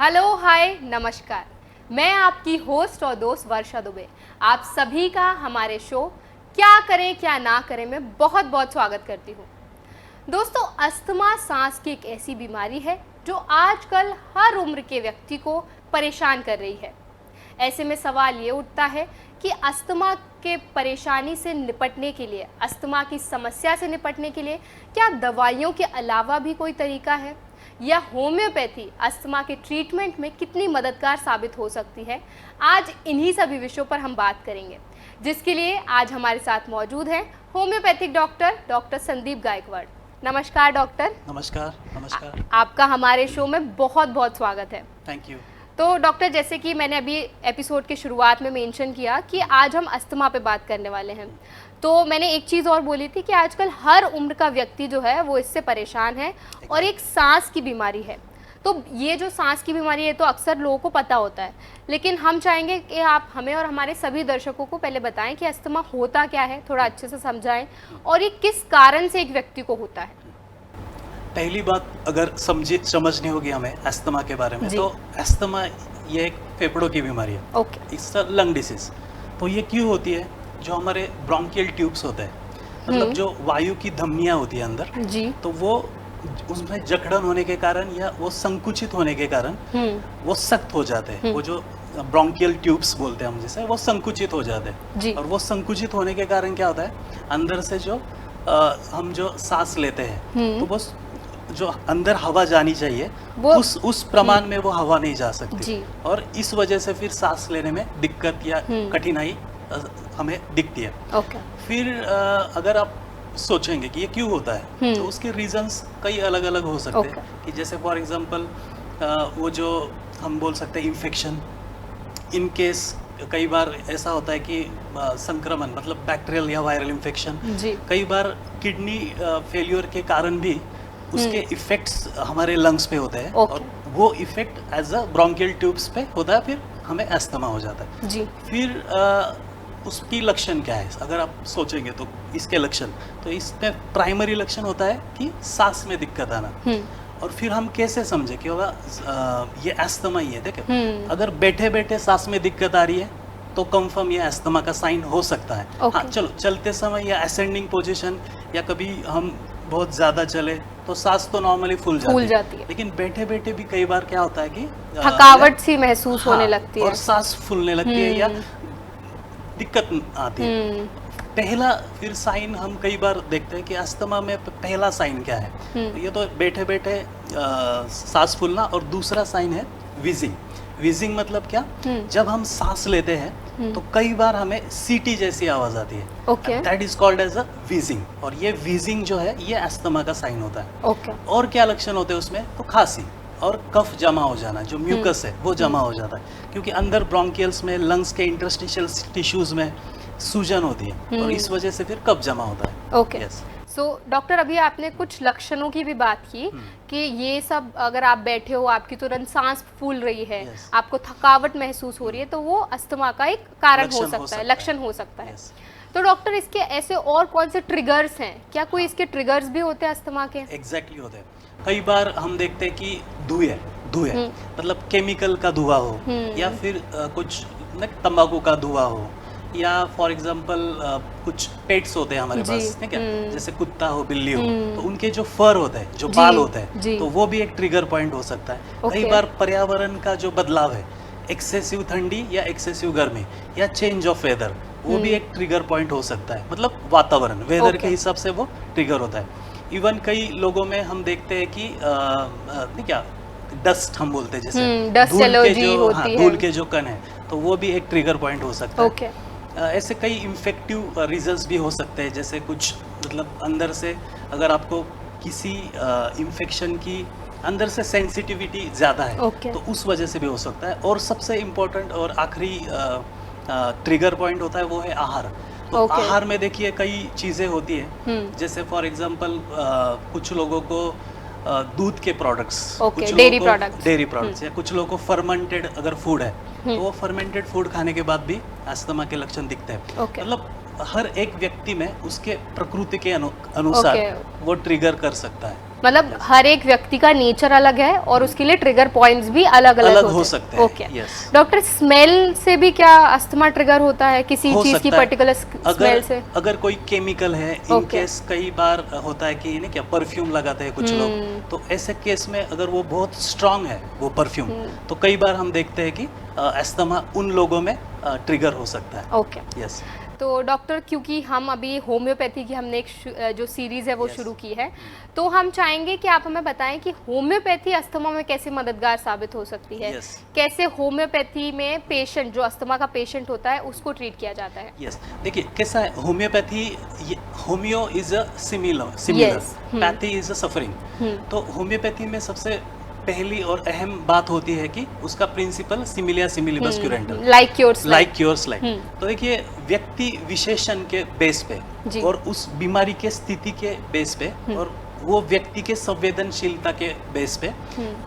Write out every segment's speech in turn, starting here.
Hello hi नमस्कार। मैं आपकी होस्ट और दोस्त वर्षा दुबे आप सभी का हमारे शो क्या करें क्या ना करें में बहुत बहुत स्वागत करती हूँ। दोस्तों, अस्थमा सांस की एक ऐसी बीमारी है जो आजकल हर उम्र के व्यक्ति को परेशान कर रही है। ऐसे में सवाल ये उठता है कि अस्थमा के परेशानी से निपटने के लिए, अस्थमा की समस्या से निपटने के लिए क्या दवाइयों के अलावा भी कोई तरीका है, या होम्योपैथी अस्थमा के ट्रीटमेंट में कितनी मददगार साबित हो सकती है। आज इन्हीं सभी विषयों पर हम बात करेंगे, जिसके लिए आज हमारे साथ मौजूद हैं होम्योपैथिक डॉक्टर संदीप गायकवाड़। नमस्कार डॉक्टर। नमस्कार। नमस्कार। आपका हमारे शो में बहुत बहुत स्वागत है। Thank you. तो डॉक्टर, जैसे कि मैंने अभी एपिसोड के शुरुआत में मेंशन किया कि आज हम अस्थमा पे बात करने वाले हैं, तो मैंने एक चीज़ और बोली थी कि आजकल हर उम्र का व्यक्ति जो है वो इससे परेशान है और एक सांस की बीमारी है। तो ये जो सांस की बीमारी है तो अक्सर लोगों को पता होता है, लेकिन हम चाहेंगे कि आप हमें और हमारे सभी दर्शकों को पहले बताएं कि अस्थमा होता क्या है, थोड़ा अच्छे से समझाएं और ये किस कारण से एक व्यक्ति को होता है। पहली बात अगर समझनी होगी हमें अस्थमा के बारे में, तो अस्थमा ये एक फेफड़ों की बीमारी है। Okay. It's a lung disease. तो ये क्यों होती है? जो हमारे ब्रोंकियल ट्यूब्स होते हैं, मतलब जो वायु की धमनियां होती है अंदर जी, तो वो उसमें जकड़न होने के कारण या वो संकुचित होने के कारण वो सख्त हो जाते हैं। वो जो ब्रोंकियल ट्यूब्स बोलते हैं हम, जैसे वो संकुचित हो जाते हैं। और वो संकुचित होने के कारण क्या होता है, अंदर से जो हम जो सांस लेते हैं तो वो जो अंदर हवा जानी चाहिए उस प्रमाण में वो हवा नहीं जा सकती, और इस वजह से फिर सांस लेने में दिक्कत या कठिनाई हमें दिखती है। फिर अगर आप सोचेंगे कि ये क्यों होता है, तो उसके रीजंस कई अलग अलग हो सकते हैं। कि जैसे फॉर एग्जांपल वो जो हम बोल सकते हैं इन्फेक्शन, इन केस कई बार ऐसा होता है कि संक्रमण मतलब बैक्टीरियल या वायरल इन्फेक्शन, कई बार किडनी फेल्योर के कारण भी उसके इफेक्ट्स हमारे लंग्स पे होते हैं, और वो effect as a bronchial tubes पे होता है, फिर हमें अस्थमा हो जाता है जी। फिर उसकी लक्षण क्या है, अगर आप सोचेंगे तो इसके लक्षण, तो इसमें प्राइमरी लक्षण होता है कि सांस में दिक्कत आना। और फिर हम कैसे समझे कि होगा ये अस्थमा ही है। देखिए, अगर बैठे बैठे सांस में दिक्कत आ रही है तो कंफर्म ये अस्थमा का साइन हो सकता है। हाँ, चलो चलते समय या असेंडिंग पोजीशन या कभी हम बहुत ज्यादा चले तो सांस तो नॉर्मली फूल जाती है, लेकिन बैठे बैठे भी कई बार क्या होता है कि थकावट सी महसूस होने लगती है और सांस फूलने लगती है या दिक्कत आती है। पहला फिर साइन हम कई बार देखते हैं कि अस्थमा में पहला साइन क्या है, तो ये तो बैठे बैठे सांस फूलना, और दूसरा साइन है विजिंग। विजिंग मतलब क्या, जब हम सांस लेते हैं तो कई बार हमें सीटी जैसी आवाज आती है, that is called as a wheezing. और ये विजिंग जो है ये अस्थमा का साइन होता है। और क्या लक्षण होते हैं उसमें, तो खांसी और कफ जमा हो जाना, जो म्यूकस है वो जमा हो जाता है, क्योंकि अंदर ब्रोंकियल्स में, लंग्स के इंटरस्टिशियल टिश्यूज में सूजन होती है, और इस वजह से फिर कफ जमा होता है। ओके। सो डॉक्टर, अभी आपने कुछ लक्षणों की भी बात की कि ये सब अगर आप बैठे हो, आपकी तुरंत सांस फूल रही है, आपको थकावट महसूस हो रही है, तो वो अस्थमा का एक कारण हो सकता है, लक्षण हो सकता है। तो डॉक्टर, इसके ऐसे और कौन से ट्रिगर्स हैं? क्या कोई इसके ट्रिगर्स भी होते हैं अस्थमा के? एग्जैक्टली होते हैं। कई बार हम देखते हैं कि धुएं मतलब केमिकल का धुआं हो, या फिर कुछ तंबाकू का धुआं हो, या फॉर एग्जांपल कुछ पेट्स होते हैं हमारे पास, ठीक है, जैसे कुत्ता हो, बिल्ली हो, तो उनके जो फर होते हैं, जो बाल होते हैं, तो वो भी एक ट्रिगर पॉइंट हो सकता है। कई बार पर्यावरण का जो बदलाव है, एक्सेसिव ठंडी या एक्सेसिव गर्मी या चेंज ऑफ वेदर, वो भी एक ट्रिगर पॉइंट हो सकता है। मतलब वातावरण, वेदर के हिसाब से वो ट्रिगर होता है। इवन कई लोगों में हम देखते हैं कि क्या डस्ट हम बोलते हैं, जैसे धूल के जो कण है, तो वो भी एक ट्रिगर पॉइंट हो सकता है। ऐसे कई इन्फेक्टिव रीजंस भी हो सकते हैं, जैसे कुछ मतलब अंदर से अगर आपको किसी इन्फेक्शन की अंदर से सेंसिटिविटी ज़्यादा है, तो उस वजह से भी हो सकता है। और सबसे इम्पोर्टेंट और आखिरी ट्रिगर पॉइंट होता है वो है आहार। तो आहार में देखिए कई चीज़ें होती है, जैसे फॉर एग्जांपल कुछ लोगों को दूध के प्रोडक्ट्स, डेयरी प्रोडक्ट्स, या कुछ लोगों को फर्मेंटेड अगर फूड है, तो वो फर्मेंटेड फूड खाने के बाद भी अस्थमा के लक्षण दिखते हैं। मतलब हर एक व्यक्ति में उसके प्रकृति के अनुसार वो ट्रिगर कर सकता है। मतलब हर एक व्यक्ति का नेचर अलग है और उसके लिए ट्रिगर पॉइंट्स भी अलग अलग हो सकते हैं। ओके। डॉक्टर, स्मेल से भी क्या अस्थमा ट्रिगर होता है, किसी चीज की पर्टिकुलर स्मेल से? अगर कोई केमिकल है, इन केस कई बार होता है कि क्या परफ्यूम लगाते हैं कुछ लोग, तो ऐसे केस में अगर वो बहुत स्ट्रांग है वो परफ्यूम, तो कई बार हम देखते हैं कि अस्थमा उन लोगों में ट्रिगर हो सकता है। Okay, yes. तो डॉक्टर, क्योंकि हम अभी होम्योपैथी की हमने एक जो सीरीज़ है वो शुरू की है, तो हम चाहेंगे कि आप हमें बताएं कि होम्योपैथी अस्थमा में कैसे मददगार साबित हो सकती है। कैसे होम्योपैथी में पेशेंट, जो अस्थमा का पेशेंट होता है, उसको ट्रीट किया जाता है। देखिए कैसा है, homeopathy, homeo is a similar, pathy is a suffering. तो होम्योपैथी में सबसे पहली और अहम बात होती है कि उसका प्रिंसिपल सिमिलिया सिमिलिबस क्यूरेंटम, लाइक योर्स लाइक। तो देखिए व्यक्ति विशेषण के बेस पे और उस बीमारी के स्थिति के बेस पे और वो व्यक्ति के संवेदनशीलता के बेस पे,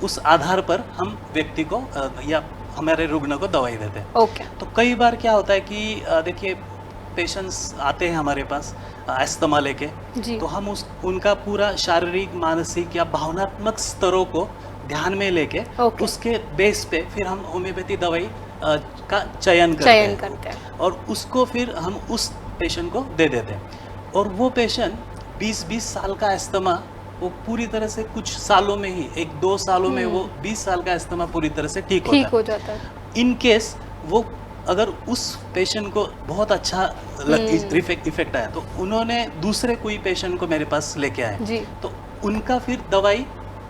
उस आधार पर हम व्यक्ति को या हमारे रुग्ण को दवाई देते हैं। तो कई बार क्या होता है कि देखिए पेशेंट्स आते हैं हमारे पास अस्थमा लेके, तो हम उनका पूरा शारीरिक, मानसिक या भावनात्मक स्तरों को ध्यान में लेके उसके बेस पे फिर हम होम्योपैथी दवाई का चयन करते हैं और उसको फिर हम उस पेशेंट को दे देते हैं। और वो पेशेंट 20-20 साल का अस्थमा, वो पूरी तरह से कुछ सालों में ही, 1-2 सालों में वो 20 साल का अस्थमा पूरी तरह से ठीक हो जाता है। इन केस वो अगर उस पेशेंट को बहुत अच्छा इफेक्ट आया, तो उन्होंने दूसरे कोई पेशेंट को मेरे पास लेके आए, तो उनका फिर दवाई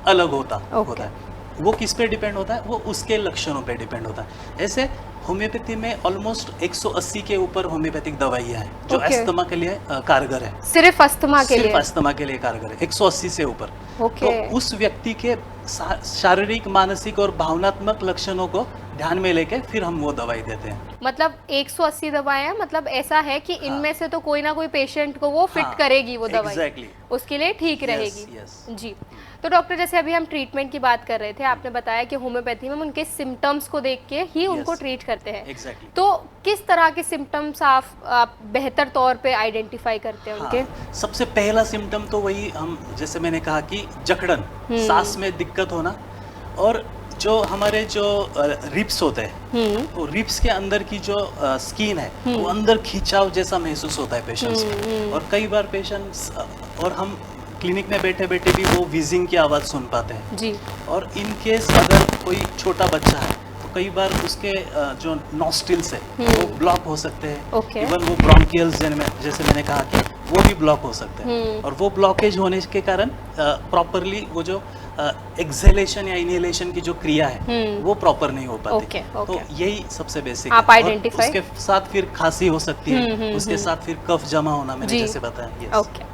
अलग होता है। वो किस पे डिपेंड होता है? वो उसके लक्षणों पे डिपेंड होता है। ऐसे होम्योपैथी में ऑलमोस्ट 180 के ऊपर होम्योपैथिक दवाइयाँ हैं जो अस्थमा के लिए कारगर है। सिर्फ अस्थमा के लिए कारगर है, 180 से ऊपर। तो उस व्यक्ति के शारीरिक, मानसिक और भावनात्मक लक्षणों को ध्यान में लेके फिर हम वो दवाई देते हैं। मतलब 180 दवाएं, मतलब ऐसा है कि इनमें से तो कोई ना कोई पेशेंट को वो फिट करेगी वो दवाई, उसके लिए ठीक रहेगी। जी। तो डॉक्टर, जैसे अभी हम ट्रीटमेंट की बात कर रहे थे, आपने बताया कि होम्योपैथी में हम उनके सिम्टम्स को देख के ही उनको ट्रीट करते हैं। तो किस तरह के सिम्टम्स आप बेहतर तौर पे आइडेंटिफाई करते हैं उनके? सबसे पहला सिम्टम तो वही, हम जैसे मैंने कहा कि जकड़न, सांस में दिक्कत होना, और जो हमारे जो रिब्स होते हैं, तो रिब्स के अंदर की जो स्किन है वो अंदर खिंचाव जैसा महसूस होता है पेशेंट्स को। और कई बार पेशेंट्स, और हम क्लिनिक में बैठे बैठे भी वो व्हीजिंग की आवाज़ सुन पाते हैं जी। और इन केस अगर कोई छोटा बच्चा है तो कई बार उसके जो नॉस्ट्रिल्स है वो ब्लॉक हो सकते हैं। इवन वो ब्रोंकियल्स जैसे मैंने कहा कि वो भी ब्लॉक हो सकते हैं। और वो ब्लॉकेज होने के कारण प्रॉपरली वो जो एक्सहेलेशन या इनहेलेशन की जो क्रिया है वो प्रॉपर नहीं हो पाती। तो यही सबसे बेसिक आप आइडेंटिफाई। उसके साथ फिर खांसी हो सकती है, उसके साथ फिर कफ जमा होना, मैंने जैसे बताया। ओके।